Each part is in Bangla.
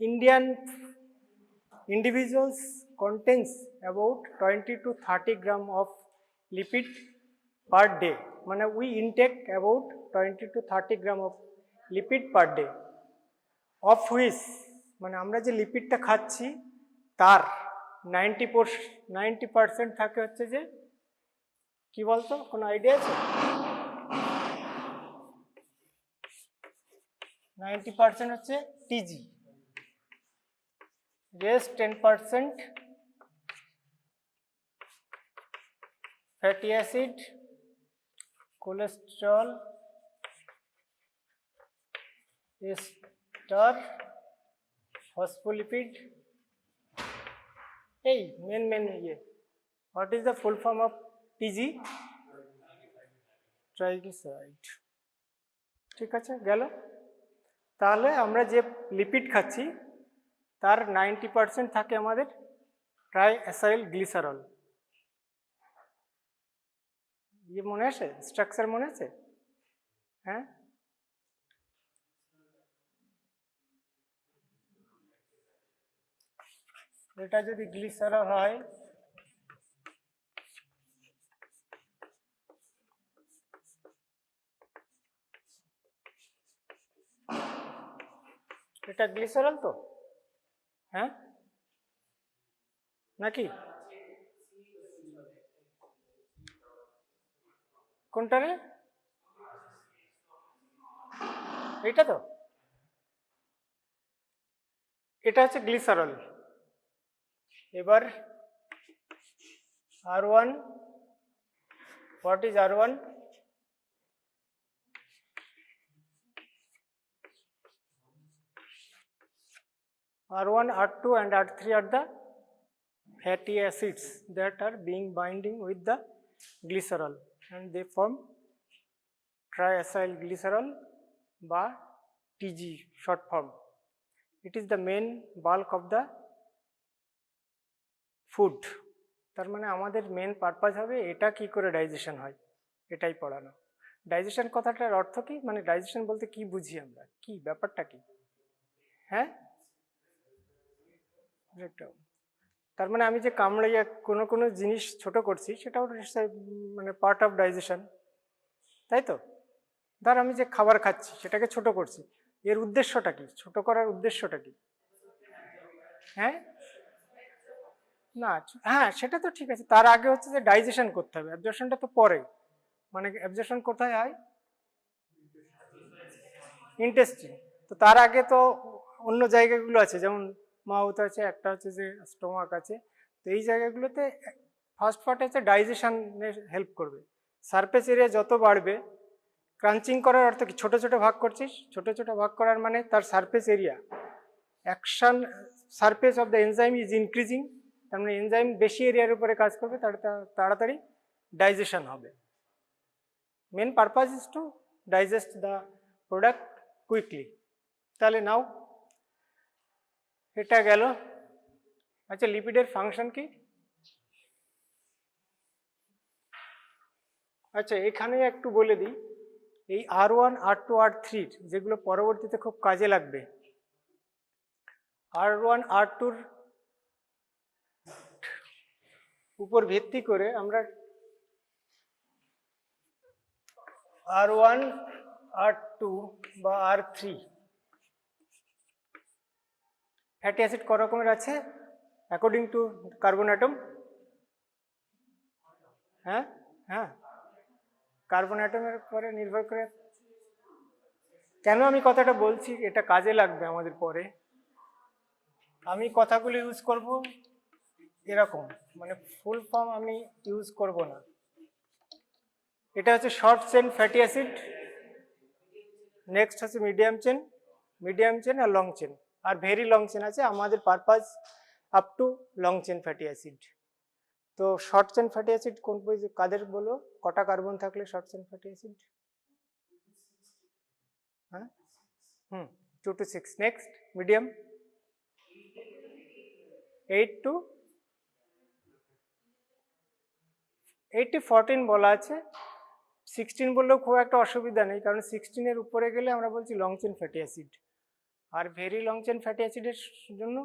Indian individuals contains about 20 to 30 gram of lipid per day. মানে we intake about 20 to 30 gram of lipid per day, of which মানে আমরা যে লিপিডটা খাচ্ছি তার 90% থাকে হচ্ছে যে কি বলতো, কোনো আইডিয়া আছে? 90% হচ্ছে টিজি, rest 10% fatty acid, cholesterol, ester, phospholipid. Hey, main ye. What is the full form of TG? Triglyceride. ঠিক আছে, গেল। তাহলে আমরা যে লিপিড খাচ্ছি তার 90% থাকে আমাদের ট্রাইঅ্যাসাইল গ্লিসারল। ইয়ে মনে আছে, স্ট্রাকচার মনে আছে? হ্যাঁ, এটা যদি গ্লিসারল হয় এটা গ্লিসারল তো, হ্যাঁ নাকি? কোনটা রে? এইটা তো, এটা হচ্ছে গ্লিসারল। এবার R1, what is R1? R1, R2 and R3 are the fatty acids that are being binding with the glycerol and they form triacyl glycerol বা TG short form. It is the main bulk of the food. তার মানে আমাদের মেন পারপাস হবে এটা কি করে ডাইজেশন হয় এটাই পড়ানো। ডাইজেশন কথাটার অর্থ কি, মানে ডাইজেশন বলতে কি বুঝি আমরা, কি ব্যাপারটা কি? হ্যাঁ, তার মানে আমি যে কামড়াইয়া কোনো জিনিস ছোট করছি সেটাও মানে পার্ট অফ ডাইজেশন, তাই তো? ধর আমি যে খাবার খাচ্ছি সেটাকে ছোট করছি, এর উদ্দেশ্যটা কি? ছোট করার উদ্দেশ্যটা কি? হ্যাঁ না, হ্যাঁ সেটা তো ঠিক আছে, তার আগে হচ্ছে যে ডাইজেশন করতে হবে, অ্যাবজর্পশনটা তো পরে। মানে অ্যাবজর্পশন কোথায় হয়? ইন্টেস্টিন। তো তার আগে তো অন্য জায়গাগুলো আছে, যেমন মাউথ আছে, একটা হচ্ছে যে স্টোমাক আছে। তো এই জায়গাগুলোতে ফার্স্ট পার্ট হচ্ছে ডাইজেশনের হেল্প করবে। সারফেস এরিয়া যত বাড়বে, ক্রাঞ্চিং করার অর্থ কি? ছোট ছোট ভাগ করছিস, ছোট ছোট ভাগ করার মানে তার surface area, action surface of the enzyme is increasing. তার মানে এনজাইম বেশি এরিয়ার উপরে কাজ করবে, তাড়াতাড়ি ডাইজেশন হবে। Main purpose is to digest the product quickly. তাহলে নাও এটা গেল। আচ্ছা, লিপিডের ফাংশন কি? আচ্ছা, এখানে একটু বলে দিই, এই R1, R2, R3 যেগুলো পরবর্তীতে খুব কাজে লাগবে, R1, R2-র উপর ভিত্তি করে আমরা R1, R2 বা R3 ফ্যাটি অ্যাসিড ক রকমের আছে অ্যাকর্ডিং টু কার্বন অ্যাটম? হ্যাঁ হ্যাঁ, কার্বন অ্যাটমের উপরে নির্ভর করে। কেন আমি কথাটা বলছি, এটা কাজে লাগবে আমাদের পরে। আমি কথাগুলো ইউজ করব এরকম, মানে ফুল ফর্ম আমি ইউজ করব না। এটা হচ্ছে short chain fatty acid, next হচ্ছে মিডিয়াম চেন আর লং চেন, আর ভেরি লং চেন আছে। আমাদের purpose up to long chain fatty acid. তো শর্ট চেন ফ্যাটি অ্যাসিড কোন কাদের বলো? কটা কার্বন থাকলে শর্ট চেন ফ্যাটি অ্যাসিড? হ্যাঁ, 2 to 6। নেক্সট মিডিয়াম 8 to 14 বলা আছে। 16 বললেও খুব একটা অসুবিধা নেই, কারণ 16-এর উপরে গেলে আমরা বলছি লং চেন ফ্যাটি অ্যাসিড। আর ভেরি লং চেন ফ্যাটি অ্যাসিডের জন্য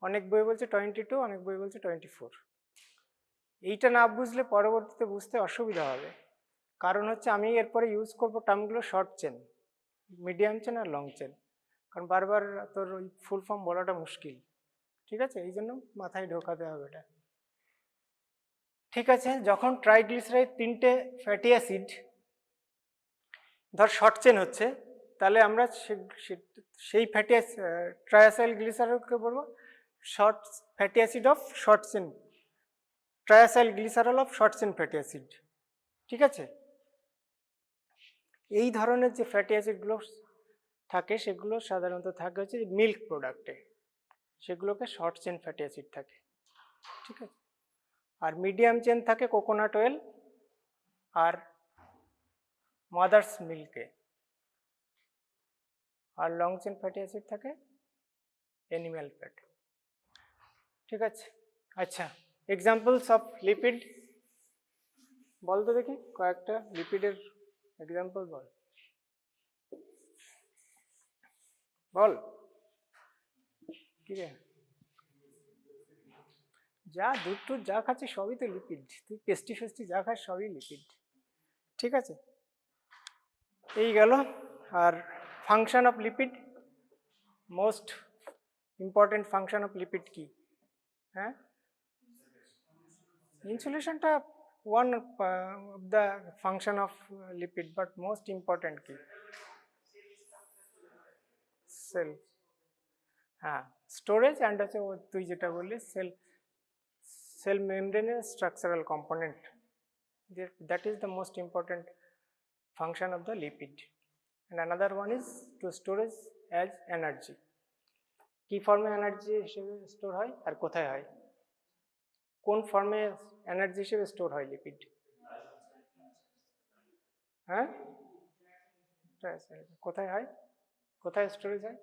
অনেক বই বলছে 22, অনেক বই বলছে 24। এইটা না বুঝলে পরবর্তীতে বুঝতে অসুবিধা হবে, কারণ হচ্ছে আমি এরপরে ইউজ করব টার্মগুলো শর্ট চেন, মিডিয়াম চেন আর লং চেন, কারণ বারবার তোর ওই ফুল ফর্ম বলাটা মুশকিল, ঠিক আছে? এই জন্য মাথায় ঢোকাতে হবে এটা। ঠিক আছে, যখন ট্রাইগ্লিসারাইড 3টে ফ্যাটি অ্যাসিড ধর শর্ট চেন হচ্ছে, তাহলে আমরা সেই ফ্যাটি ট্রায়াসাইল গ্লিসারলকে বলবো short fatty acid of short chain, triacyl glycerol of short chain fatty acid, ঠিক আছে? এই ধরনের যে ফ্যাটি অ্যাসিডগুলো থাকে সেগুলো সাধারণত থাকে হচ্ছে মিল্ক প্রোডাক্টে, সেগুলোকে শর্ট চেন ফ্যাটি অ্যাসিড থাকে, ঠিক আছে? আর মিডিয়াম চেন থাকে কোকোনাট অয়েল আর মাদার্স মিল্কে, আর লং চেন ফ্যাটি অ্যাসিড থাকে অ্যানিম্যাল ফ্যাট, ঠিক আছে? আচ্ছা, এক্সাম্পলস অফ লিপিড বল তো দেখি, কয়েকটা লিপিডের এক্সাম্পল বল, বল কি রে? যা দুধ টুধ যা খাচ্ছিস সবই তো লিপিড, তুই পেস্টি ফেস্টি যা খাস সবই লিপিড, ঠিক আছে? এই গেল। আর function of lipid, most important function of lipid কি? হ্যাঁ, ইনসুলেশনটা one of the function of lipid, but most important কি? সেল, হ্যাঁ, স্টোরেজ অ্যান্ড হচ্ছে তুই যেটা বললি সেল মেমব্রেনের structural component, that is the most important function of the lipid. And another one is to storage as energy. কি ফর্মে এনার্জি হিসেবে স্টোর হয় আর কোথায় হয়? কোন ফর্মে এনার্জি হিসেবে স্টোর হয় লিপিড? হ্যাঁ, কোথায় হয়, কোথায় স্টোরেজ হয়?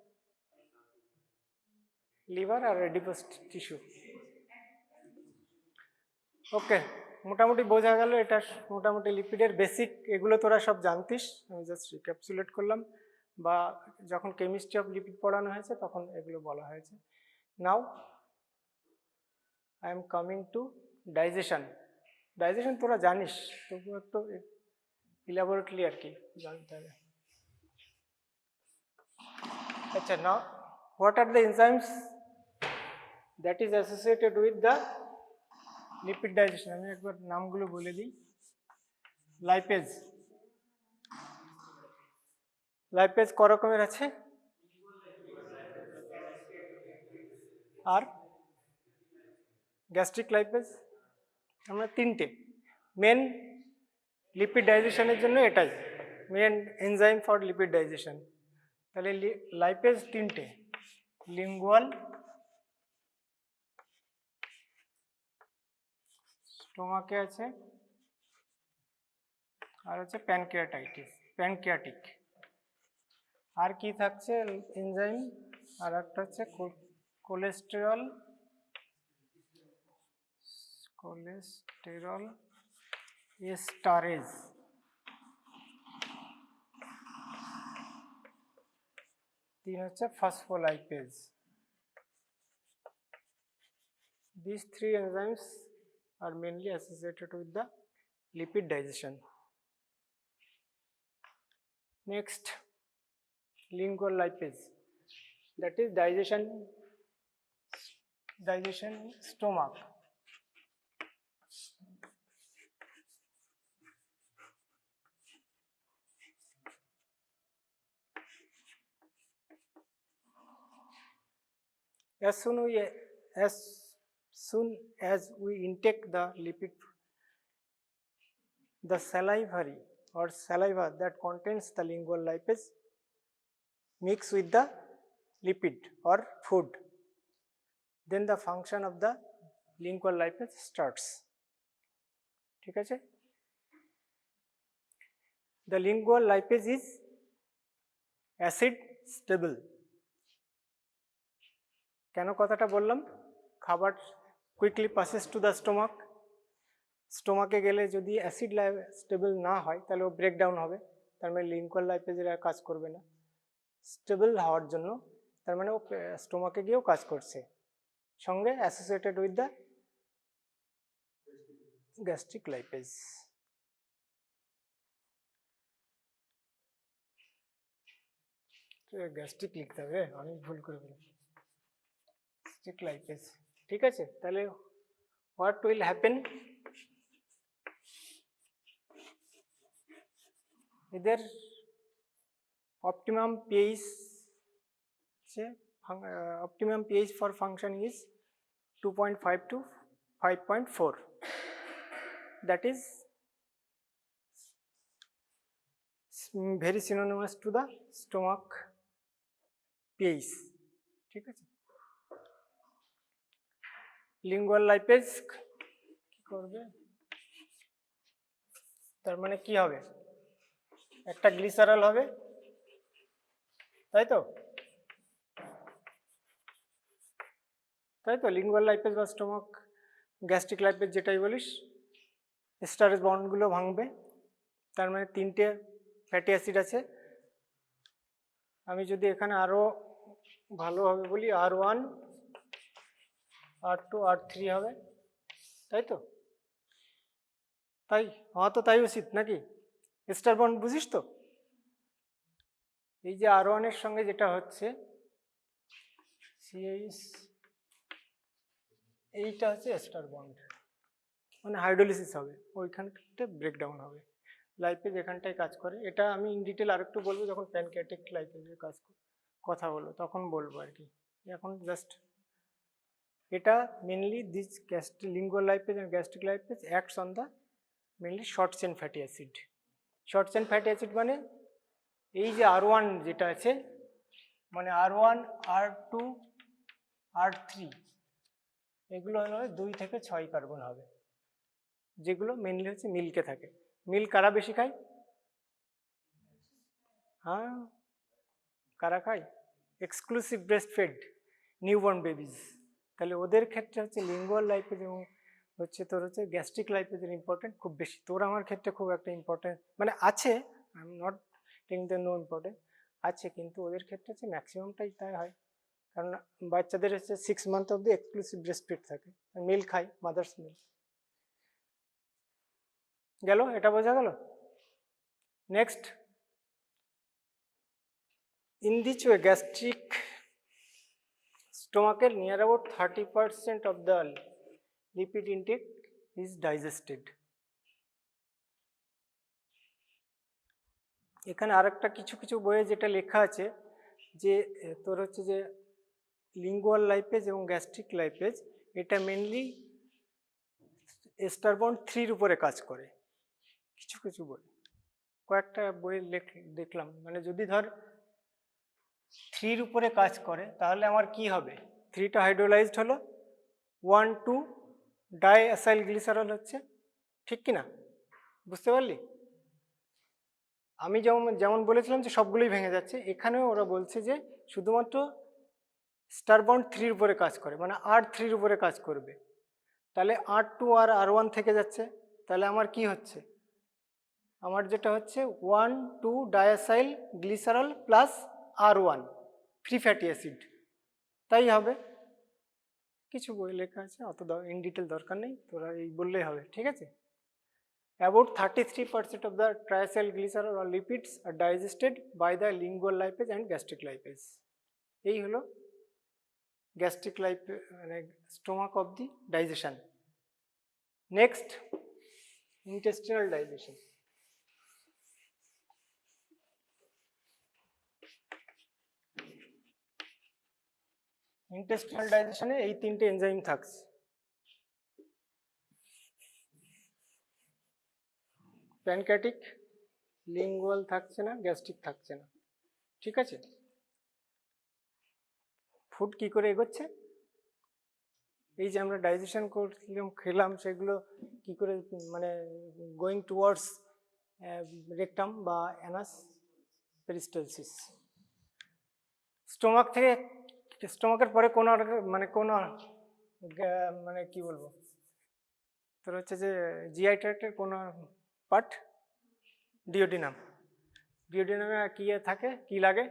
লিভার আর এডিপাস টিস্যু। ওকে, মোটামুটি বোঝা গেল এটা মোটামুটি লিপিডের বেসিক, এগুলো তোরা সব জানতিস, আমি জাস্ট রিক্যাপসুলেট করলাম, বা যখন কেমিস্ট্রি অফ লিপিড পড়ানো হয়েছে তখন এগুলো বলা হয়েছে। Now I am coming to digestion. Digestion তোরা জানিস, তবু একটু ইলাবোরেটলি আর কি জানতে হবে। আচ্ছা, now what are the enzymes that is associated with the lipid digestion? আমি একবার নামগুলো বলে দিই। লাইপেজ, লাইপেজ ক রকমের আছে? আর গ্যাস্ট্রিক লাইপেজ, আমরা তিনটে মেন লিপিড ডাইজেশনের জন্য, এটাই main enzyme for lipid digestion. তাহলে লাইপেজ তিনটে, লিঙ্গুয়াল, স্টোমাকে আছে, আর হচ্ছে প্যানক্রিয়াটিক। আর কি থাকছে এনজাইম? আর একটা হচ্ছে কোলেস্টেরল এস্টারেজ। তিন হচ্ছে phospholipase. These three enzymes are mainly associated with the lipid digestion. Next, lingual lipase, that is digestion stomach. As soon as we intake the lipid, the salivary or saliva that contains the lingual lipase mix with the lipid or food, then the function of the lingual lipase starts. ঠিক আছে? The lingual lipase is acid stable. কেন কথাটা বললাম? খাবার quickly passes to the stomach, স্টোমাকে গেলে যদি অ্যাসিড স্টেবল না হয় তাহলে ও ব্রেকডাউন হবে, তার মানে লিঙ্গুয়াল লাইপেজের আর কাজ করবে না। স্টেবল হওয়ার জন্য তার মানে ও স্টোমাকে গিয়েও কাজ করছে, সঙ্গে associated with the gastric lipase. Gastric লিখতে হবে, আমি ভুল করে বলি, গ্যাস্ট্রিক লাইপেজ। ঠিক আছে, তাহলে হোয়াট উইল হ্যাপেন, এদের optimum pH optimum pH for function is 2.5 to 5.4, that is very synonymous to the stomach pH। ঠিক আছে, লিঙ্গুয়াল লাইপেজ কি করবে, তার মানে কি হবে, একটা গ্লিসারল হবে, তাই তো, লিঙ্গুয়াল লাইপেজ বা স্টোমাক গ্যাস্ট্রিক লাইপেজ যেটাই বলিস, স্টারেজ বন্ডগুলো ভাঙবে, তার মানে 3টে ফ্যাটি অ্যাসিড আছে। আমি যদি এখানে আরো ভালোভাবে বলি R1 R2 R3 হবে, তাই তো, তাই হওয়া তো তাই উচিত নাকি, স্টার বন্ড বুঝিস তো, এই যে R1 এর সঙ্গে যেটা হচ্ছে CH, এইটা হচ্ছে স্টার বন্ড, মানে হাইড্রোলিসিস হবে, ওইখানটা ব্রেকডাউন হবে, লাইপেজ এখানটায় কাজ করে। এটা আমি ইন ডিটেল আরেকটু বলবো যখন প্যানক্রিয়াটিক লাইপেজের কথা বলবো তখন বলবো আর কি, এখন জাস্ট এটা mainly this lingual lipase and gastric lipase acts on the mainly short chain fatty acid. Short chain fatty acid মানে এই যে R1 যেটা আছে, মানে R1 R2 R3 এগুলো হলো 2 থেকে 6 কার্বন হবে, যেগুলো মেনলি হচ্ছে মিল্কে থাকে। মিল্ক কারা বেশি খায়, হ্যাঁ কারা খায়, exclusive breast fed newborn babies, তাহলে ওদের ক্ষেত্রে হচ্ছে লিঙ্গুয়াল লাইপেজ এবং হচ্ছে তোর হচ্ছে গ্যাস্ট্রিক লাইপেজের ইম্পর্টেন্ট খুব বেশি। তোর আমার ক্ষেত্রে খুব একটা ইম্পর্টেন্ট মানে আছে, I am not taking the no important আছে, কিন্তু ওদের ক্ষেত্রে হচ্ছে ম্যাক্সিমামটাই তাই হয়, কারণ বাচ্চাদের হচ্ছে 6 মান্থ অব্দি এক্সক্লুসিভ ব্রেস্ট ফিড থাকে, মিল্ক খায়, মাদার্স মিল্ক। গেল, এটা বোঝা গেল। Next, in this way gastric stomachache near about 30% of the lipid intake is digested। এখানে আরেকটা কিছু কিছু বইয়ে যেটা লেখা আছে যে তোর হচ্ছে যে লিঙ্গুয়াল লাইপেজ এবং গ্যাস্ট্রিক লাইপেজ এটা মেনলি এস্টার বন্ড 3 উপরে কাজ করে, কিছু কিছু বই, কয়েকটা বই দেখলাম, মানে যদি ধর 3 উপরে কাজ করে তাহলে আমার কি হবে, 3টা হাইড্রোলাইজড হলো, 1,2 ডাইঅ্যাসাইল গ্লিসারল হচ্ছে, ঠিক কি না, বুঝতে পারলি? আমি যেমন বলেছিলাম যে সবগুলোই ভেঙে যাচ্ছে, এখানেও ওরা বলছে যে শুধুমাত্র স্টার বন্ড 3 উপরে কাজ করে, মানে R3 উপরে কাজ করবে, তাহলে R2 আর R1 থেকে যাচ্ছে, তাহলে আমার কি হচ্ছে, আমার যেটা হচ্ছে 1,2 diacyl glycerol plus R1 free fatty acid, তাই হবে। কিছু বই লেখা আছে, অত ইন ডিটেল দরকার নেই, তোরা এই বললেই হবে, ঠিক আছে। About 33% of the triacyl glycerol or lipids are digested by the lingual lipase and gastric lipase। এই হলো গ্যাস্ট্রিক লাইপেজ মানে stomach of the digestion. Next, intestinal digestion. Intestinal ডাইজেশনে এই 3টে এনজাইম থাকছে, প্যানক্রিয়াটিক, লিঙ্গুয়াল থাকছে না, গ্যাস্ট্রিক থাকছে না, ঠিক আছে। ফুড কি করে এগোচ্ছে, এই যে আমরা ডাইজেশন করলাম খেলাম সেগুলো কি করে মানে গোয়িং টুয়ার্ডস রেকটাম বা অ্যানাস পেরিস্টালসিস। স্টোমাক থেকে, স্টোমাকের পরে কোন মানে কোন মানে কি বলবো তোর হচ্ছে যে জিআই ট্র্যাক্টের কোন পার্ট, ডিওডিনাম। ডিওডিনামে কি থাকে, কি লাগে,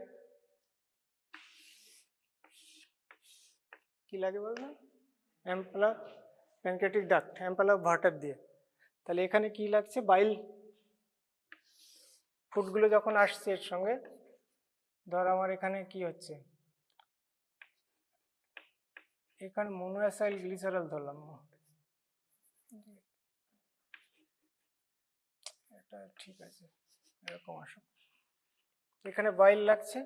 কি লাগে বলবেন? অ্যাম্পলা প্যানক্রিয়াটিক ডাক্ট, অ্যাম্পলা অফ ভার্টার দিয়ে। তাহলে এখানে কি লাগছে? বাইল ফুডগুলো যখন আসছে এর সঙ্গে, ধর আমার এখানে কি হচ্ছে, এখানে মনোঅ্যাসাইল গ্লিসারল ধরলাম, এটা ঠিক আছে, এরকম আসো। এখানে বাইল লাগছে,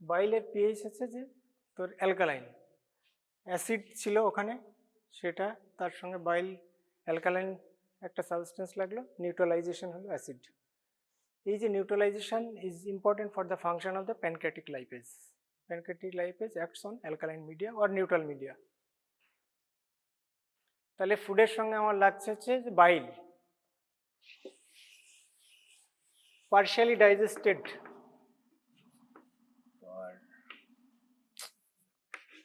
বাইলের পিএইচ হচ্ছে যে তোর অ্যালকালাইন, অ্যাসিড ছিল ওখানে, সেটা তার সঙ্গে বাইল অ্যালকালাইন একটা সাবস্টেন্স লাগলো, নিউট্রালাইজেশন হলো অ্যাসিড। এই যে neutralisation is important for the function of the pancreatic lipase. Pancreatic lipase acts on alkaline media or neutral media. তাহলে ফুডের সঙ্গে আমার লাগছে হচ্ছে বাইল,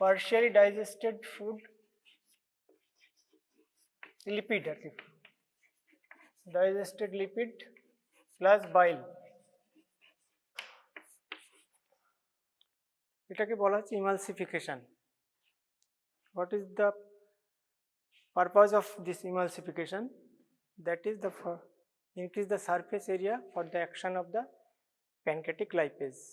partially digested food, lipid আর কি, digested lipid plus bile, এটাকে বলা হচ্ছে emulsification. What is the purpose of this emulsification? That is the increase the surface area for the action of the pancreatic lipase.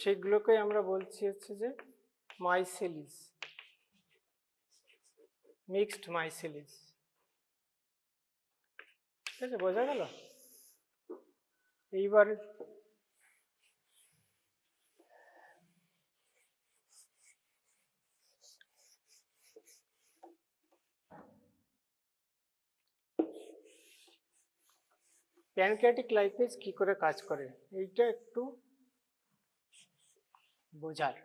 সেগুলোকে আমরা বলছি হচ্ছে যে মাইসেলিস, মিক্সড মাইসেলিস। ঠিক আছে, বোঝা গেল? এইবার প্যানক্রিয়াটিক লাইপেজ কি করে কাজ করে এইটা একটু বোঝার।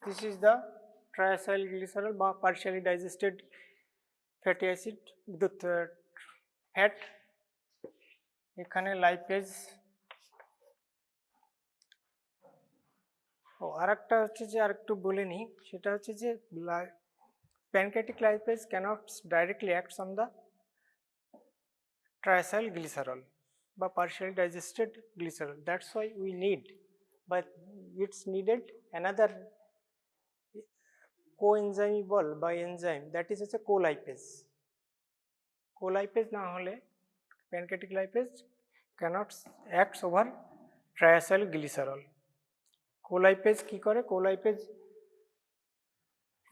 This is the triacylglycerol বা partially digested fatty acid with fat, এখানে লাইপেজ। ও আরেকটা হচ্ছে যে আরেকটু বলে নিই, সেটা হচ্ছে যে pancreatic lipase cannot directly act on the triacylglycerol বা partially digested glycerol. That's why we need, but it's needed another coenzyme by enzyme, that is হচ্ছে colipase. Colipase না হলে pancreatic lipase cannot act over triacylglycerol. Colipase কি করে? Colipase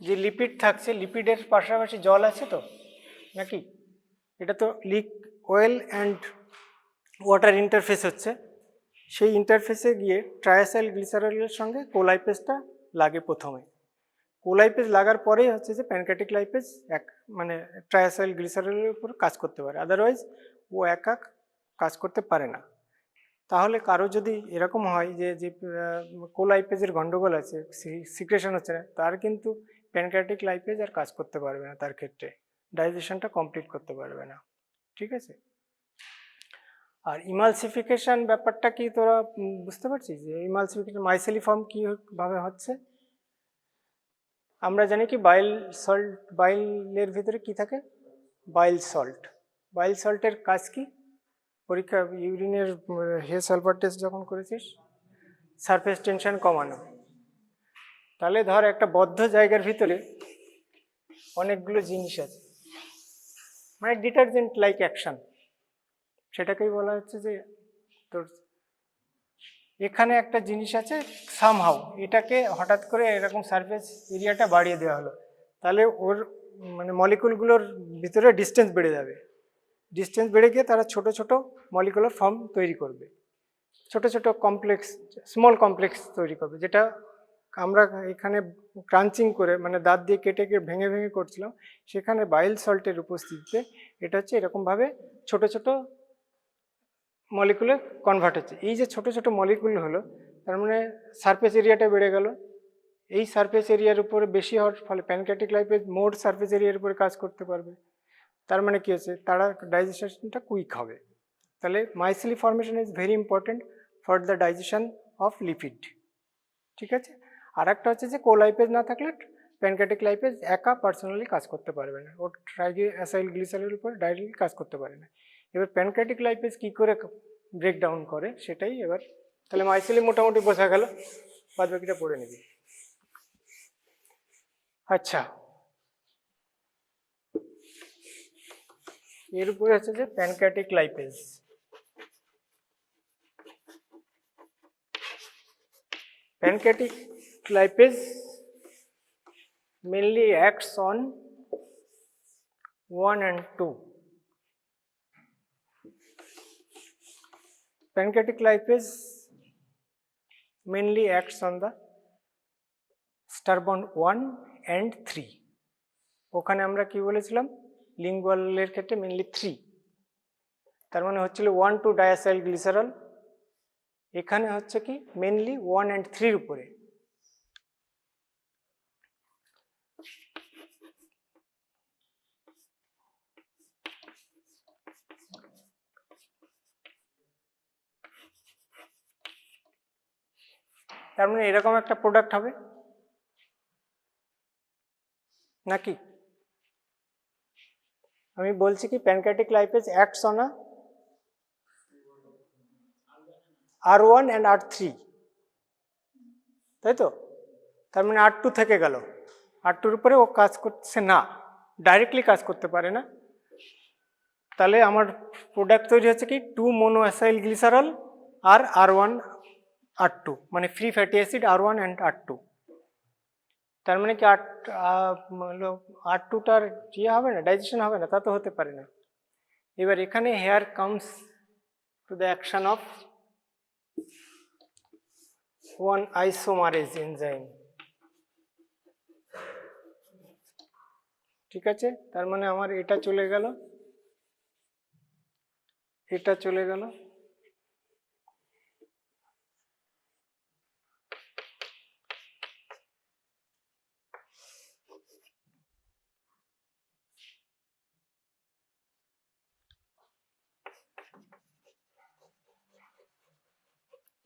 যে লিপিড থাকছে, লিপিডের পাশাপাশি জল আছে তো নাকি, এটা তো ওয়েল অ্যান্ড ওয়াটার ইন্টারফেস হচ্ছে, সেই ইন্টারফেসে গিয়ে ট্রায়াসাইলগ্লিসারলের সঙ্গে কোলাইপেজটা লাগে প্রথমে। কোলাইপেজ লাগার পরেই হচ্ছে যে প্যানক্রিয়াটিক লাইপেজ মানে ট্রায়াসাইলগ্লিসারলের উপর কাজ করতে পারে, আদারওয়াইজ ও একা কাজ করতে পারে না। তাহলে কারো যদি এরকম হয় যে যে কোলাইপেজের গন্ডগোল আছে, সিক্রেশন হচ্ছে না, তার কিন্তু প্যানক্রিয়াটিক লাইপেজ আর কাজ করতে পারবে না, তার ক্ষেত্রে ডাইজেশনটা কমপ্লিট করতে পারবে না। ঠিক আছে? আর ইমালসিফিকেশন ব্যাপারটা কি তোরা বুঝতে পারছিস? যে ইমালসিফিকেশন মাইসেলিফর্ম কীভাবে হচ্ছে? আমরা জানি কি বাইল সল্ট, বাইলের ভিতরে কি থাকে? Bile salt. বাইল সল্টের কাজ কি? পরীক্ষা ইউরিনের হে সালফার টেস্ট যখন করেছিস, সারফেস টেনশন কমানো। তাহলে ধর একটা বদ্ধ জায়গার ভিতরে অনেকগুলো জিনিস আছে, মানে ডিটারজেন্ট লাইক অ্যাকশন, সেটাকেই বলা হচ্ছে যে তোর এখানে একটা জিনিস আছে সামহাউ, এটাকে হঠাৎ করে এরকম সারফেস এরিয়াটা বাড়িয়ে দেওয়া হলো, তাহলে ওর মানে মলিকুলগুলোর ভিতরে ডিস্টেন্স বেড়ে যাবে, ডিস্টেন্স বেড়ে গিয়ে তারা ছোট ছোট মলিকুলার ফর্ম তৈরি করবে, ছোট ছোট কমপ্লেক্স, স্মল কমপ্লেক্স তৈরি করবে, যেটা আমরা এখানে ক্রাঞ্চিং করে মানে দাঁত দিয়ে কেটে ভেঙে ভেঙে করছিলাম, সেখানে বাইল সল্টের উপস্থিতিতে এটা হচ্ছে এরকমভাবে ছোট ছোট মলিকুলে কনভার্ট হচ্ছে। এই যে ছোট ছোট মলিকুল হলো, তার মানে সারফেস এরিয়াটা বেড়ে গেল। এই সারফেস এরিয়ার উপরে বেশি হওয়ার ফলে প্যানক্রিয়াটিক লাইপেজ মোর সারফেস এরিয়ার উপরে কাজ করতে পারবে। তার মানে কি হচ্ছে, তারা ডাইজেশনটা কুইক হবে। তাহলে micelle formation is very important for the digestion of lipid. ঠিক আছে, আর একটা হচ্ছে যে কোলাইপেজ না থাকলে প্যানক্রিয়াটিক লাইপেজ একা পার্সোনালি কাজ করতে পারবে না, ও ট্রাইগ্লিসারাইল গ্লিসারলের উপর ডাইরেক্টলি কাজ করতে পারে না। এবার প্যানক্রিয়াটিক লাইপেজ কী করে ব্রেকডাউন করে সেটাই এবার, তাহলে মাইসেলি মোটামুটি বোঝা গেল, বাদ বাকিটা পড়ে নিবি। আচ্ছা, এর উপরে হচ্ছে যে pancreatic lipase. Pancreatic lipase mainly acts on 1 and 2. Pancreatic lipase mainly acts on the star bond 1 and 3. ওখানে আমরা কি বলেছিলাম, লিঙ্গুয়ালের ক্ষেত্রে মেনলি 3, তার মানে হচ্ছিল 1,2 ডায়াসাইল গ্লিসারল, এখানে হচ্ছে কি মেনলি 1 and 3 উপরে। তার মানে এরকম একটা প্রোডাক্ট হবে নাকি? আমি বলছি কি pancreatic lipase acts on R1 and R3, তাই তো? তার মানে R2 থেকে গেল, R2-র উপরে ও কাজ করছে না, ডাইরেক্টলি কাজ করতে পারে না। তাহলে আমার প্রোডাক্ট তৈরি হচ্ছে কি 2 মোনোঅ্যাসাইল গ্লিসারল আর R1 R2, মানে free fatty acid R1 and R2। তার মানে কি R2টার ইয়ে হবে না, ডাইজেশন হবে না, তা তো হতে পারে না। এবার এখানে hair comes to the action of one isomerase enzyme। ঠিক আছে, তার মানে আমার এটা চলে গেল, এটা চলে গেল,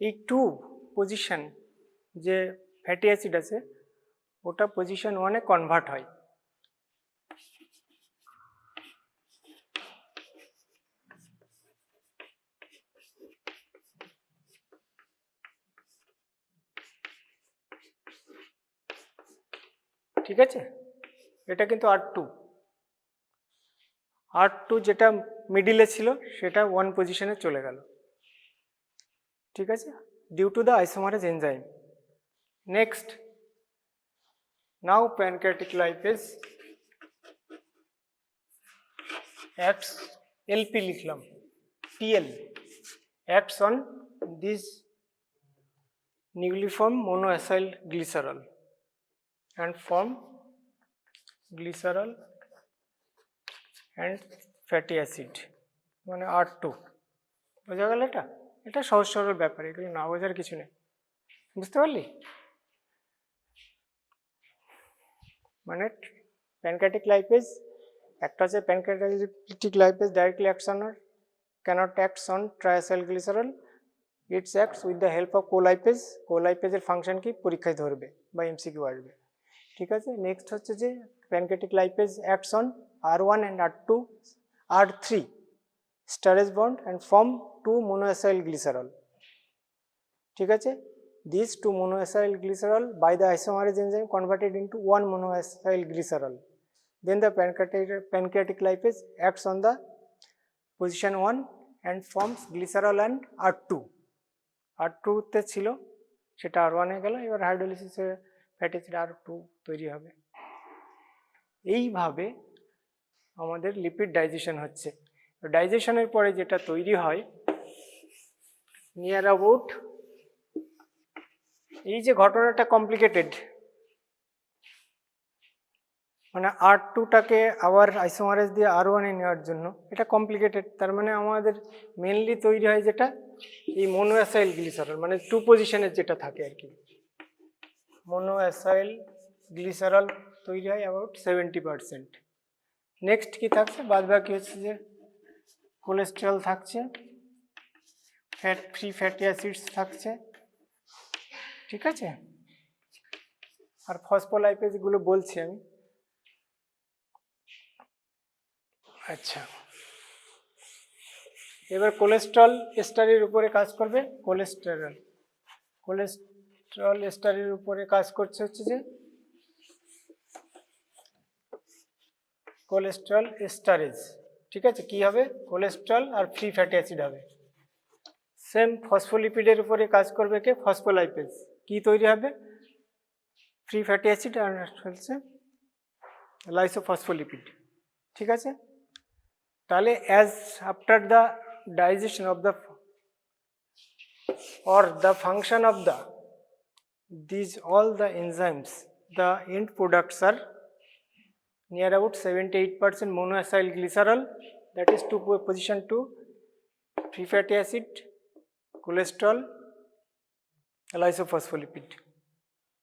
এই 2 পজিশন যে ফ্যাটি অ্যাসিড আছে ওটা পজিশন 1-এ কনভার্ট হয়। ঠিক আছে, এটা কিন্তু R2 যেটা মিডিলে ছিল সেটা 1 পজিশনে চলে গেল। ঠিক আছে, due to the isomerase enzyme. Next, now pancreatic lipase acts, LP লিখলাম, PL acts on this nucleoform monoacyl glycerol and form glycerol and fatty acid, মানে R2। বোঝা গেল? এটা সহজ সরল ব্যাপার, এগুলো না বোঝার কিছু নেই, বুঝতে পারলি? মানে প্যানক্রিয়াটিক লাইপেজ একটা হচ্ছে pancreatic lipase directly acts on cannot acts on triacyl glycerol, it acts with the help of colipase. কোলাইপেজের ফাংশন কি পরীক্ষায় ধরবে বা এমসিকিউ আসবে। ঠিক আছে, নেক্সট হচ্ছে যে pancreatic lipase acts on R1 and R3 ester bond and form 2 monoacyl glycerol। ঠিক আছে, these 2 monoacyl glycerol by the isomerase enzyme converted into 1 monoacyl glycerol, then the pancreatic lipase acts on the position 1 and forms glycerol and R2 তে ছিল সেটা R1 এ গেল, এবার হাইড্রোলিসিসে ফ্যাটি অ্যাসিড R2 তৈরি হবে। এইভাবে আমাদের লিপিড ডাইজেশন হচ্ছে। ডাইজেশনের পরে যেটা তৈরি হয় নিয়ার অ্যাবাউট, এই যে ঘটনাটা কমপ্লিকেটেড, মানে R2টাকে আবার আইসোমারেজ দিয়ে R1 এ নেওয়ার জন্য এটা কমপ্লিকেটেড। তার মানে আমাদের মেনলি তৈরি হয় যেটা এই মোনোঅ্যাসাইল গ্লিসারল, মানে 2 পজিশনের যেটা থাকে আর কি, মোনোঅ্যাসাইল গ্লিসারল তৈরি হয় অ্যাবাউট 70%। নেক্সট কি থাকছে, বাদ বাকি হচ্ছে যে কোলেস্টেরল থাকছে ফ্রি ফ্যাটি অ্যাসিডস থাকছে, ঠিক আছে। আর ফসফোলাইপেজগুলো বলছি আমি। আচ্ছা, এবার কোলেস্ট্রল এস্টারের উপরে কাজ করবে। কোলেস্ট্রল এস্টারের উপরে কাজ করছে হচ্ছে যে কোলেস্ট্রল এস্টারেজ, ঠিক আছে। কি হবে? কোলেস্ট্রল আর ফ্রি ফ্যাটি অ্যাসিড হবে। সেম ফসফোলিপিডের উপরে কাজ করবে কে? ফসফোলাইপেজ। কি তৈরি হবে? ফ্রি ফ্যাটি অ্যাসিড আর হচ্ছে লাইসোফসফোলিপিড, ঠিক আছে। তাহলে as after the digestion of the or the function of the these all the enzymes, the end products are near about 78% monoacyl glycerol, that is to position to free fatty acid, cholesterol, lysophospholipids,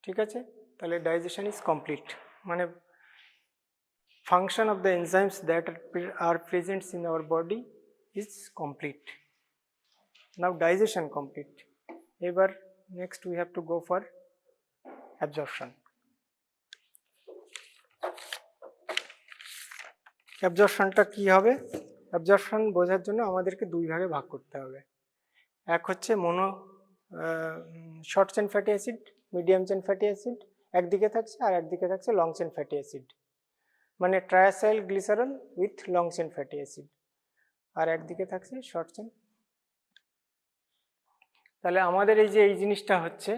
ঠিক আছে। তাহলে ডাইজেশন ইজ কমপ্লিট, মানে function of the enzymes that are present in our body is complete. Now digestion complete. এবার next we have to go for absorption. অ্যাবজর্পশনটা কি হবে? অ্যাবজর্পশন বোঝার জন্য আমাদেরকে দুই ভাগে ভাগ করতে হবে। এক হচ্ছে short chain fatty acid, medium chain fatty acid একদিকে থাকছে, আর একদিকে থাকছে লং চেন ফ্যাটি অ্যাসিড, মানে triacyl glycerol with long chain fatty acid, আর একদিকে থাকছে শর্ট চেন। তাহলে আমাদের এই যে এই জিনিসটা হচ্ছে,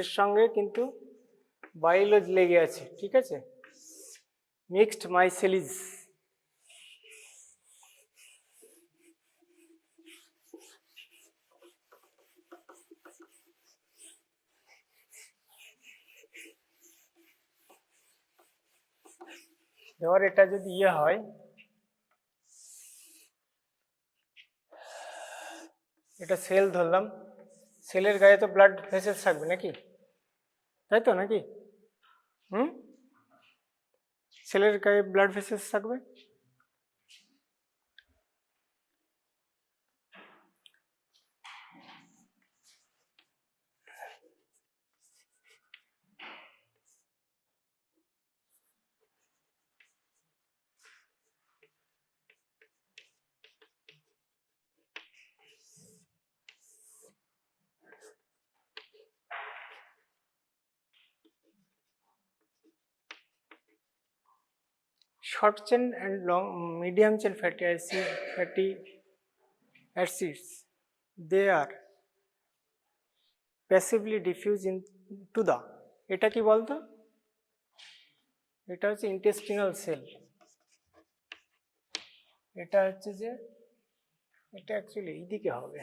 এর সঙ্গে কিন্তু বাইলোজ লেগে আছে, ঠিক আছে। মিক্সড মাইসেলিজ, এবার এটা যদি হয়, এটা সেল ধরলাম, সেলের গায়ে তো ব্লাড ভেসেলস থাকবে নাকি, তাই তো নাকি? সেলের গায়ে ব্লাড ভেসেলস থাকবে। Short chain and long medium chain fatty acids, they are passively diffuse into the, এটা কি বলতো? এটা হচ্ছে ইন্টেস্টিনাল সেল। এটা হচ্ছে যে এটা অ্যাকচুয়ালি এইদিকে হবে,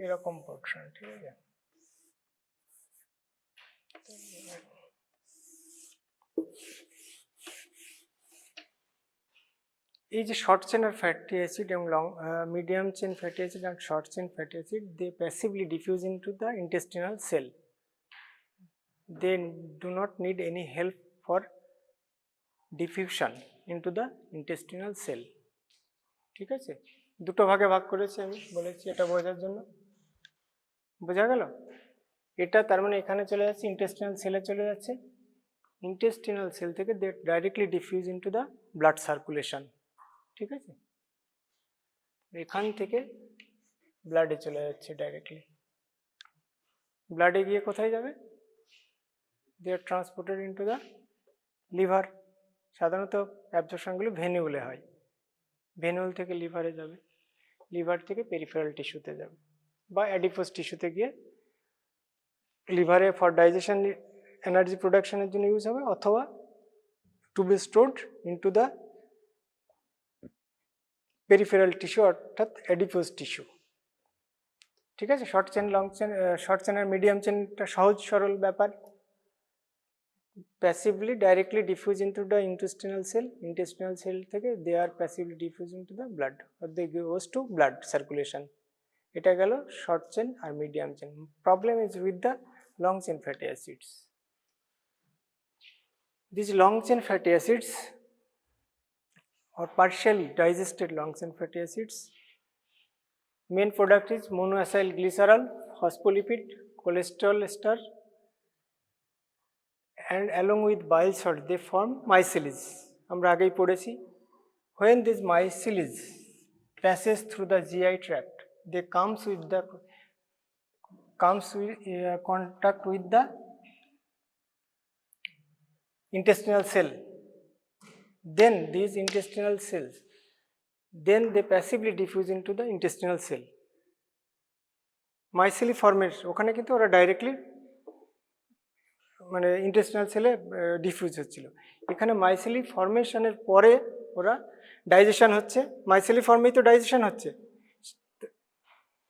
এরকম পোর্শন, ঠিক আছে। এই যে শর্ট চেন আর ফ্যাটি অ্যাসিড এবং medium chain fatty acid and short chain fatty acid, they passively diffuse into the intestinal cell. They do not need any help for diffusion into the intestinal cell, ঠিক আছে। দুটো ভাগে ভাগ করেছি আমি, বলেছি এটা বোঝার জন্য, বোঝা গেল? এটা তার মানে এখানে চলে যাচ্ছে, ইন্টেস্টিনাল সেলে চলে যাচ্ছে, ইন্টেস্টিনাল সেল থেকে they directly diffuse into the blood circulation, ঠিক আছে। এখান থেকে ব্লাডে চলে যাচ্ছে ডাইরেক্টলি, ব্লাডে গিয়ে কোথায় যাবে? দে আর ট্রান্সপোর্টেড ইন্টু দ্য লিভার। সাধারণত অ্যাবজর্পশনগুলো ভেনিউলে হয়, ভেনিউল থেকে লিভারে যাবে, লিভার থেকে পেরিফেরাল টিস্যুতে যাবে, বা অ্যাডিপোজ টিস্যুতে গিয়ে লিভারে ফর ডাইজেশন এনার্জি প্রোডাকশনের জন্য ইউজ হবে, অথবা to be stored into the peripheral tissue, অর্থাৎ অ্যাডিপোজ টিস্যু, ঠিক আছে। Short chain long chain, short chain আর মিডিয়াম চেনটা সহজ সরল ব্যাপার। Passively directly diffuse into the intestinal cell, intestinal cell থেকে they are passively diffuse into the blood, or they goes to blood circulation. এটা গেল শর্ট চেন আর medium chain. Problem is with the long chain fatty acids. These long chain fatty acids, or partially digested long chain fatty acids. Main product is monoacyl glycerol, phospholipid, cholesterol ester, and along with bile salt they form micelles. আমরা আগেই পড়েছি। When this micelles passes through the GI tract, they comes with contact with the intestinal cell. Then these intestinal cells, then they passively diffuse into the intestinal cell. Mycelial formation ওখানে কিন্তু ওরা ডাইরেক্টলি মানে ইন্টেস্টিনাল সেলে ডিফিউজ হচ্ছিল। এখানে মাইসেলি ফর্মেশনের পরে ওরা ডাইজেশন হচ্ছে, মাইসেলি ফর্মেই তো ডাইজেশন হচ্ছে,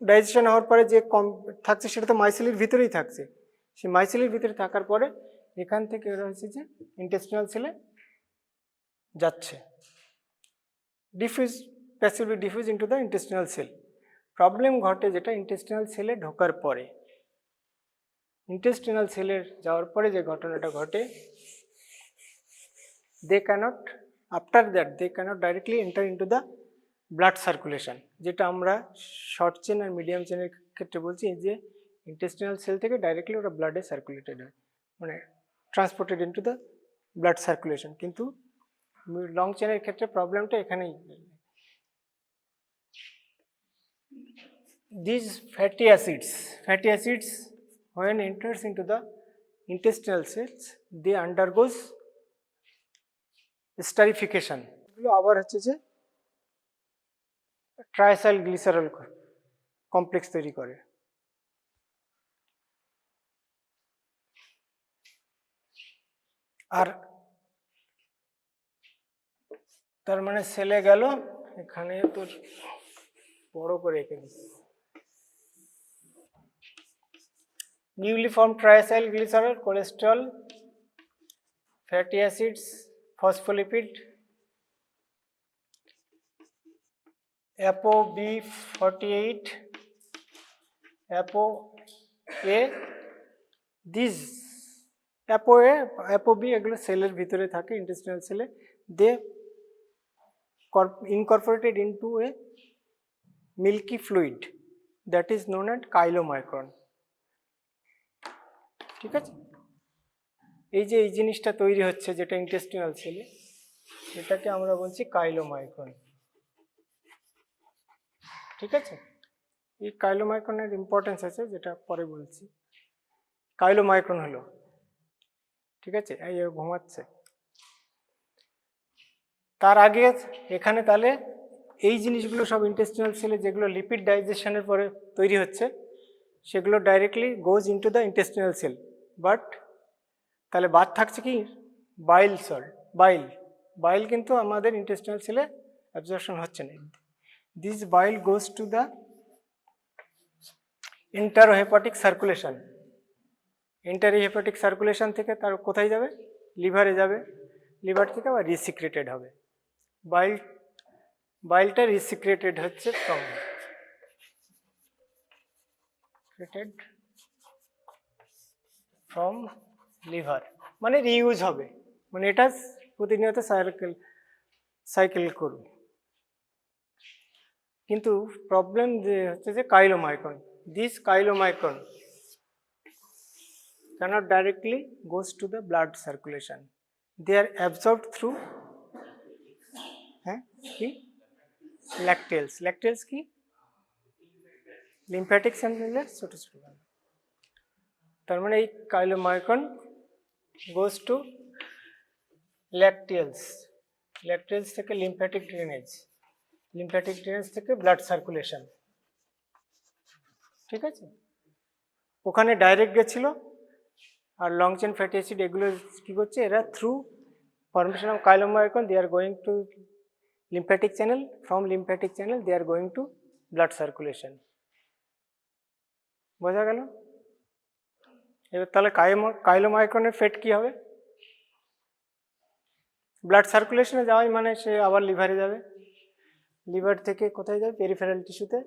ডাইজেশন হওয়ার পরে যে কম থাকছে সেটা তো মাইসেলির ভিতরেই থাকছে, সেই মাইসেলির ভিতরে থাকার পরে এখান থেকে ওরা হচ্ছে যে ইন্টেস্টিনাল সেলে যাচ্ছে, diffuse passively diffuse into the intestinal cell. Problem ঘটে যেটা ইন্টেস্টিনাল সেলে ঢোকার পরে, ইন্টেস্টিনাল সেলের যাওয়ার পরে যে ঘটনাটা ঘটে, they cannot after that they cannot directly enter into the blood circulation, যেটা আমরা শর্ট চেন আর মিডিয়াম চেনের ক্ষেত্রে বলছি যে ইন্টেস্টিনাল সেল থেকে ডাইরেক্টলি ওরা ব্লাডে সার্কুলেটেড হয়, মানে transported into the blood circulation. কিন্তু লং চেনের ক্ষেত্রে প্রবলেমটা এখানেই। These fatty acids when enters into the intestinal cells, they undergoes esterification. এগুলো আবার হচ্ছে যে ট্রাইসাইল গ্লিসারল কমপ্লেক্স তৈরি করে। আর তার মানে সেলে গেল, এখানে তো বড় করে রেখে দিচ্ছি, newly formed triacyl glycerol, cholesterol, fatty acids, phospholipid, ApoB48, ApoA, these ApoA, ApoB এগুলো সেলের ভিতরে থাকে, ইন্টেস্টিনাল সেলে, they incorporated into a milky fluid that is known as chylomicron. ঠিক আছে, এই যে এই জিনিসটা তৈরি হচ্ছে যেটা ইন্টেস্টিনাল সেলে, এটাকে আমরা বলছি কাইলোমাইক্রন। ঠিক আছে, এই কাইলোমাইক্রনের ইম্পর্টেন্স আছে যেটা পরে বলছি। কাইলোমাইক্রন হলো, ঠিক আছে, এই ঘুমাচ্ছে। তার আগে এখানে তাহলে এই জিনিসগুলো সব ইন্টেস্টিনাল সেলে যেগুলো লিপিড ডাইজেশনের পরে তৈরি হচ্ছে, সেগুলো directly goes into the intestinal cell, but তাহলে বাদ থাকছে কি বাইল সল্ট, বাইল কিন্তু আমাদের ইন্টেস্টিনাল সেলে অ্যাবজর্পশন হচ্ছে না। This bile goes to the enterohepatic circulation, enterohepatic circulation থেকে তার কোথায় যাবে, লিভারে যাবে, লিভার থেকে আবার রিসিক্রেটেড হবে। বাইলটা রিসিক্রেটেড হচ্ছে ফ্রম লিভার, মানে রিইউজ হবে, মানে এটা প্রতিনিয়ত সাইকেল করুন। কিন্তু প্রবলেম যে হচ্ছে যে chylomicron, this chylomicron cannot directly goes to the blood circulation, they are absorbed through কি ল্যাকটেলস কি লিম্ফ্যাটিক চ্যানেলের ছোট ছোট। তার মানে এই কাইলোমাইক্রন গোজ টু ল্যাকটেলস থেকে লিম্ফ্যাটিক ড্রেনেজ থেকে ব্লাড সার্কুলেশন। ঠিক আছে, ওখানে ডাইরেক্ট গেছিল। আর লং চেন ফ্যাটি অ্যাসিড এগুলো কী করছে, এরা through formation of chylomicron they are going to lymphatic channel, from lymphatic channel they are going to blood circulation. বোঝা গেল? এবার তাহলে কাইলোমাইক্রনের ফেট কী হবে, ব্লাড সার্কুলেশনে যাওয়াই মানে সে আবার লিভারে যাবে, লিভার থেকে কোথায় যাবে, পেরিফেরাল টিস্যুতে।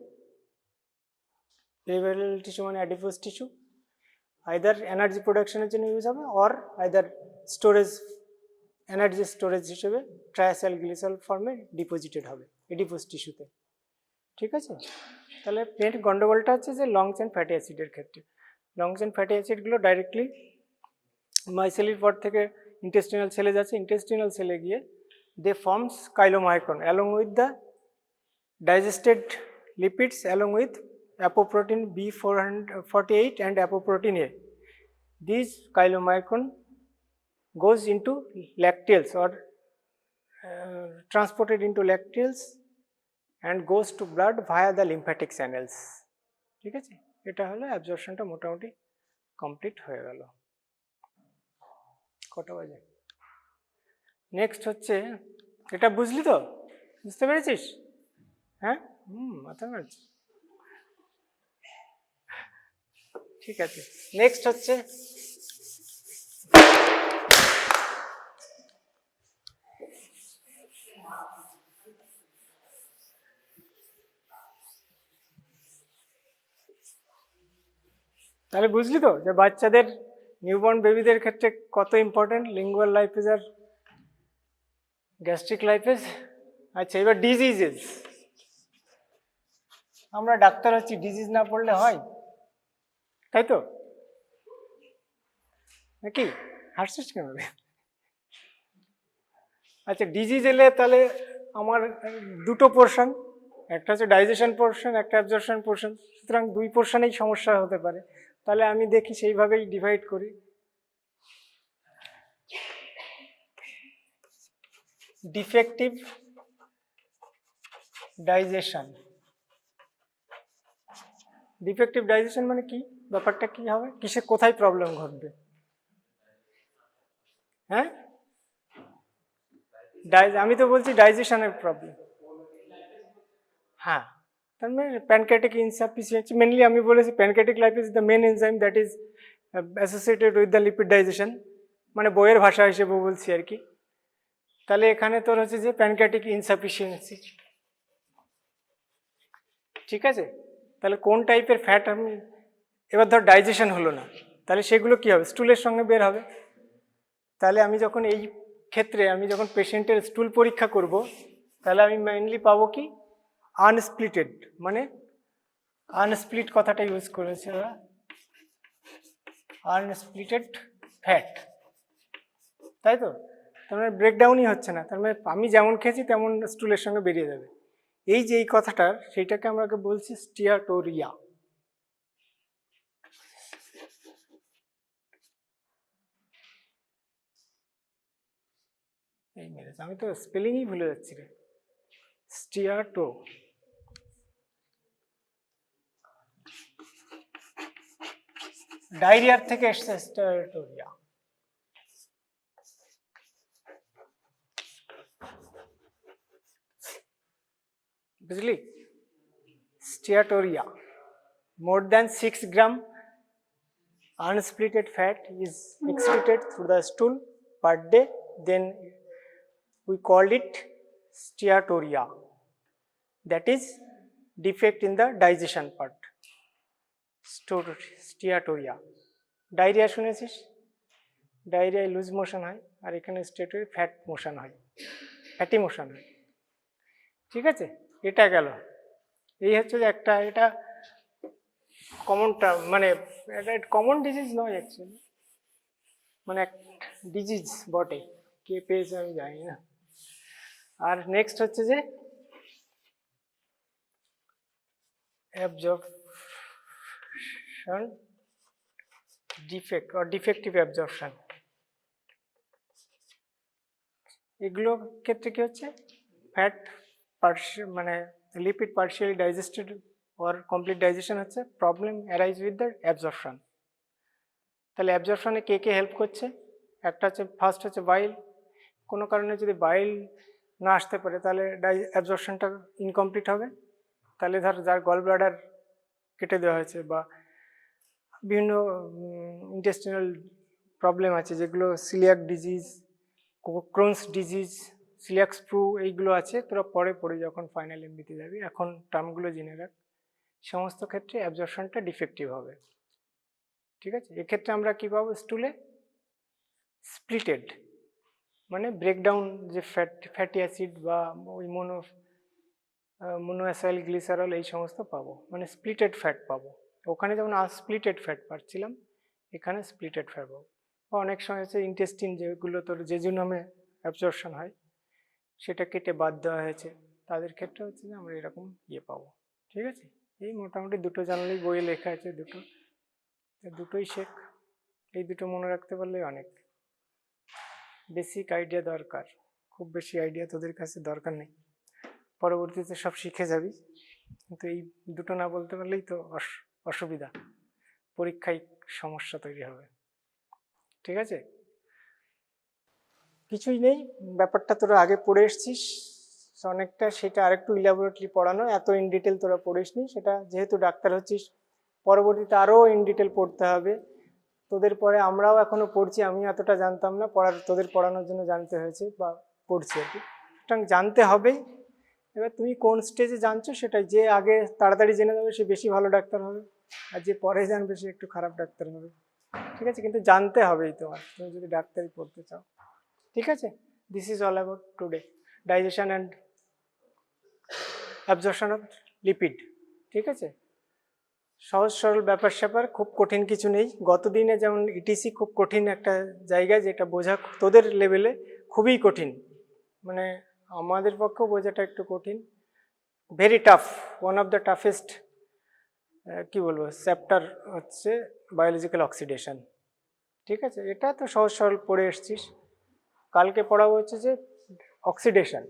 পেরিফেরাল টিস্যু মানে অ্যাডিপোজ টিস্যু, আইদার এনার্জি প্রোডাকশনের জন্য ইউজ হবে, or either storage energy storage হিসেবে ট্রায়াসাইল গ্লিসারল ফর্মে ডিপোজিটেড হবে এডিপোজ টিস্যুতে। ঠিক আছে, তাহলে মেন গন্ডগোলটা হচ্ছে যে লং চেন ফ্যাটি অ্যাসিডের ক্ষেত্রে লং চেন ফ্যাটি অ্যাসিডগুলো ডাইরেক্টলি মাইসেলির পর থেকে ইন্টেস্টিনাল সেলে যাচ্ছে, ইন্টেস্টিনাল সেলে গিয়ে they forms chylomicron along with the digested lipids along with apoprotein B448 and apoprotein A. These chylomicron goes into lacteals or transported into lacteals and goes to blood via the lymphatic channels. ঠিক আছে, এটা হলো অ্যাবজর্পশনটা মোটামুটি কমপ্লিট হয়ে গেল। কটা বাজে? নেক্সট হচ্ছে, এটা বুঝলি তো, বুঝতে পেরেছিস? হ্যাঁ, মাথা মারছি। ঠিক আছে, নেক্সট হচ্ছে তাহলে বুঝলি তো যে বাচ্চাদের নিউবর্ন বেবিদের ক্ষেত্রে কত ইম্পর্টেন্ট লিঙ্গুয়াল লাইপেজ আর গ্যাস্ট্রিক লাইপেজ। আচ্ছা, এবার ডিজিজেস। আমরা ডাক্তার হচ্ছি, ডিজিজ না পড়লে হয়? তাই তো নাকি? হাসছিস কেন? আচ্ছা, ডিজিজ এলে তাহলে আমার দুটো পোর্শন, একটা হচ্ছে ডাইজেশন পোর্শন, একটা অ্যাবজর্পশন পোর্শন, সুতরাং দুই পোর্শনেই সমস্যা হতে পারে। তাহলে আমি দেখি সেইভাবেই ডিভাইড করি। Defective digestion. ডিফেক্টিভ ডাইজেশন মানে কি? ব্যাপারটা কি হবে? কিসে কোথায় প্রবলেম ঘটবে? হ্যাঁ, আমি তো বলছি ডাইজেশনের প্রবলেম। হ্যাঁ, তার মানে প্যানক্রিয়াটিক ইনসাফিসিয়েন্সি মেনলি আমি বলেছি। Pancreatic lipase is the main enzyme that is associated with the lipid digestion, মানে বইয়ের ভাষা হিসেবে বলছি আর কি। তাহলে এখানে তোর হচ্ছে যে প্যানক্রিয়াটিক ইনসাফিসিয়েন্সি। ঠিক আছে, তাহলে কোন টাইপের ফ্যাট আমি, এবার ধর ডাইজেশন হলো না, তাহলে সেগুলো কি হবে? স্টুলের সঙ্গে বের হবে। তাহলে আমি যখন এই ক্ষেত্রে আমি যখন পেশেন্টের স্টুল পরীক্ষা করব, তাহলে আমি মেইনলি পাবো কি? আনস্প্লিটেড, মানে আনস্প্লিট কথাটা ইউজ করেছে ওরা, আনস্প্লিটেড ফ্যাট, তাই তো? তার মানে ব্রেকডাউনই হচ্ছে না, তার মানে আমি যেমন খেয়েছি তেমন স্টুলের সঙ্গে বেরিয়ে যাবে। এই যে এই কথাটার, সেইটাকে আমরা বলছি স্টিয়াটোরিয়া। এই মেরেছে, আমি তো স্পেলিংই ভুলে যাচ্ছি রে। স্টিয়াটো, ডায়রিয়ার থেকে এসছে স্টিয়াটোরিয়া। বুঝলি? স্টিয়াটোরিয়া, more than 6 gram unsplitted fat is excreted through the stool per day, then we called it steatorrhea. That is defect in the digestion part. Steatorrhea. Diarrhea শুনেছিস? ডায়রিয়া লুজ মোশন হয়, আর এখানে স্টেটরি ফ্যাট মোশন হয়, ফ্যাটি মোশন হয়। ঠিক আছে, এটা গেল। এই হচ্ছে যে একটা, এটা কমন টার্ম, মানে এটা কমন ডিজিজ নয় অ্যাকচুয়ালি, মানে এক ডিজিজ বটে, কে পেয়েছে আমি জানি না। আর নেক্সট হচ্ছে যে absorption defect or defective absorption. এগুলো ক্ষেত্রে কি হচ্ছে? ফ্যাট মানে lipid partially digested or complete digestion হচ্ছে, problem arise with the absorption. তাহলে অ্যাবজর্পশনে কে কে হেল্প করছে? একটা হচ্ছে, ফার্স্ট হচ্ছে বাইল। কোনো কারণে যদি বাইল না আসতে পারে তাহলে অ্যাবজর্পশনটা ইনকমপ্লিট হবে। তাহলে ধর যার গল ব্লাডার কেটে দেওয়া হয়েছে বা বিভিন্ন ইন্টেস্টিনাল প্রবলেম আছে, যেগুলো coeliac disease, Crohn's disease, coeliac sprue, এইগুলো আছে, তোরা পরে যখন ফাইনাল এমবিতে যাবি, এখন টার্মগুলো জেনে রাখ। সমস্ত ক্ষেত্রে অ্যাবজর্পশনটা ডিফেক্টিভ হবে। ঠিক আছে, এক্ষেত্রে আমরা কি পাবো? স্টুলে স্প্লিটেড, মানে ব্রেকডাউন যে ফ্যাটি অ্যাসিড বা ওই মোনোঅ্যাসাইল গ্লিসারল এই সমস্ত পাবো, মানে স্প্লিটেড ফ্যাট পাবো। ওখানে যেমন স্প্লিটেড ফ্যাট পাচ্ছিলাম, এখানে স্প্লিটেড ফ্যাট পাবো। বা অনেক সময় হচ্ছে ইন্টেস্টিন যেগুলো তোর জেজুনামে অ্যাবজর্পশন হয় সেটা কেটে বাদ দেওয়া হয়েছে, তাদের ক্ষেত্রে হচ্ছে যে আমরা এরকম পাবো। ঠিক আছে, এই মোটামুটি দুটো জানলেই বইয়ে লেখা আছে, দুটোই শেখ। এই দুটো মনে রাখতে পারলেই অনেক। বেসিক আইডিয়া দরকার, খুব বেশি আইডিয়া তোদের কাছে দরকার নেই, পরবর্তীতে সব শিখে যাবি, কিন্তু এই দুটো না বলতে পারলেই তো অসুবিধা, পরীক্ষায় সমস্যা তৈরি হবে। ঠিক আছে, কিছুই নেই, ব্যাপারটা তোরা আগে পড়ে এসছিস অনেকটা, সেটা আরেকটু ইলাবোরেটলি পড়ানো, এত ইন ডিটেল তোরা পড়িসনি, সেটা যেহেতু ডাক্তার হচ্ছিস পরবর্তীতে আরও ইন ডিটেল পড়তে হবে তোদের। পরে আমরাও এখনো পড়ছি, আমি এতটা জানতাম না, তোদের পড়ানোর জন্য জানতে হয়েছে বা পড়ছি আর কি, সুতরাং জানতে হবেই। এবার তুমি কোন স্টেজে জানছো সেটাই, যে আগে তাড়াতাড়ি জেনে যাবে সে বেশি ভালো ডাক্তার হবে, আর যে পরে জানবে সে একটু খারাপ ডাক্তার হবে। ঠিক আছে, কিন্তু জানতে হবেই তোমার, তুমি যদি ডাক্তারি পড়তে চাও। ঠিক আছে, this is all about today, digestion and absorption of lipid. ঠিক আছে, সহজ সরল ব্যাপার স্যাপার, খুব কঠিন কিছু নেই। গতদিনে যেমন ইটিসি খুব কঠিন একটা জায়গা, যেটা বোঝা তোদের লেভেলে খুবই কঠিন, মানে আমাদের পক্ষেও বোঝাটা একটু কঠিন, very tough, one of the toughest কি বলবো চ্যাপ্টার হচ্ছে বায়োলজিক্যাল অক্সিডেশন। ঠিক আছে, এটা তো সহজ সরল পড়ে এসছিস, কালকে পড়াবো হচ্ছে যে অক্সিডেশন।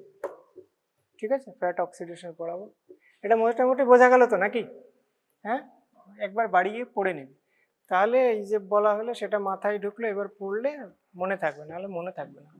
ঠিক আছে, ফ্যাট অক্সিডেশন পড়াবো। এটা মোটামুটি বোঝা গেল তো নাকি? হ্যাঁ, একবার বাড়িয়ে পড়ে নিবি, তাহলে এই যে বলা হলো সেটা মাথায় ঢুকলো, এবার পড়লে মনে থাকবে, নাহলে মনে থাকবে না।